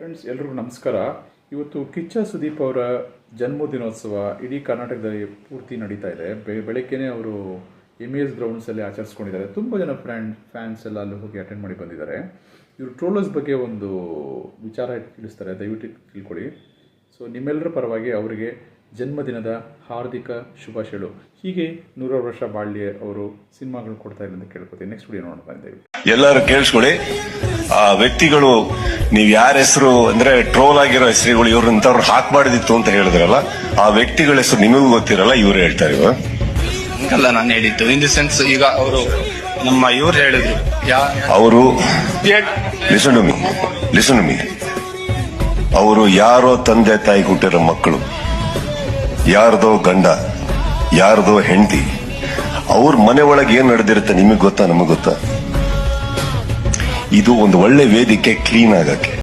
Friends, ಎಲ್ರಿಗೂ ನಮಸ್ಕಾರ. ಇವತ್ತು ಕಿಚ್ಚ ಸುದೀಪ್ ಅವರ ಜನ್ಮದಿನೋತ್ಸವ ಇಡೀ ಕರ್ನಾಟಕದಲ್ಲಿ ಪೂರ್ತಿ ನಡೀತಾ ಇದೆ. ಬೆಳಗ್ಗೆನೇ ಅವರು MES ಗ್ರೌಂಡ್ಸಲ್ಲಿ ಆಚರಿಸ್ಕೊಂಡಿದ್ದಾರೆ. ತುಂಬ ಜನ ಫ್ಯಾನ್ಸ್ ಎಲ್ಲ ಅಲ್ಲಿ ಹೋಗಿ ಅಟೆಂಡ್ ಮಾಡಿ ಬಂದಿದ್ದಾರೆ. ಇವರು ಟ್ರೋಲರ್ಸ್ ಬಗ್ಗೆ ಒಂದು ವಿಚಾರ ತಿಳಿಸ್ತಾರೆ, ದಯವಿಟ್ಟು ತಿಳ್ಕೊಳ್ಳಿ. ಸೊ ನಿಮ್ಮೆಲ್ಲರ ಪರವಾಗಿ ಅವರಿಗೆ ಜನ್ಮದಿನದ ಹಾರ್ದಿಕ ಶುಭಾಶಯಗಳು. ಹೀಗೆ 100 ವರ್ಷ ಬಾಳ್ಯ ಅವರು ಸಿನಿಮಾಗಳು ಕೊಡ್ತಾ ಇಲ್ಲ ಅಂತ ಕೇಳ್ಕೊತೀನಿ. ನೆಕ್ಸ್ಟ್ ವಿಡಿಯೋ ನೋಡೋಣ ಬಂದೇವೆ. ಎಲ್ಲರೂ ಕೇಳಿಸ್ಕೊಳ್ಳಿ. ಆ ವ್ಯಕ್ತಿಗಳು ನೀವು ಯಾರ ಹೆಸರು ಅಂದ್ರೆ ಟ್ರೋಲ್ ಆಗಿರೋ ಹೆಸರುಗಳು ಇವ್ರಂತವ್ರು ಹಾಕ್ಬಾರ್ದಿತ್ತು ಅಂತ ಹೇಳಿದ್ರಲ್ಲ, ಆ ವ್ಯಕ್ತಿಗಳ ಹೆಸರು ನಿಮಗೂ ಗೊತ್ತಿರಲ್ಲ, ಇವ್ರು ಹೇಳ್ತಾರೆ. ಅಲ್ಲ, ನಾನು ಹೇಳಿದ್ದು ಇನ್ ದಿ ಸೆನ್ಸ್, ಈಗ ಅವರು ನಮ್ಮ ಇವ್ರು ಹೇಳಿದ್ರು, ಅವರು ಲಿಸನ್ ಮೀ, ಅವರು ಯಾರೋ ತಂದೆ ತಾಯಿ ಹುಟ್ಟಿರೋ ಮಕ್ಕಳು, ಯಾರ್ದೋ ಗಂಡ, ಯಾರ್ದೋ ಹೆಂಡತಿ, ಅವ್ರ ಮನೆ ಒಳಗೆ ಏನ್ ನಡೆದಿರುತ್ತೆ ನಿಮಗ್ ಗೊತ್ತಾ, ನಮಗ್ ಗೊತ್ತಾ? ಇದು ಒಂದು ಒಳ್ಳೆ ವೇದಿಕೆ ಕ್ಲೀನ್ ಆಗಕ್ಕೆ.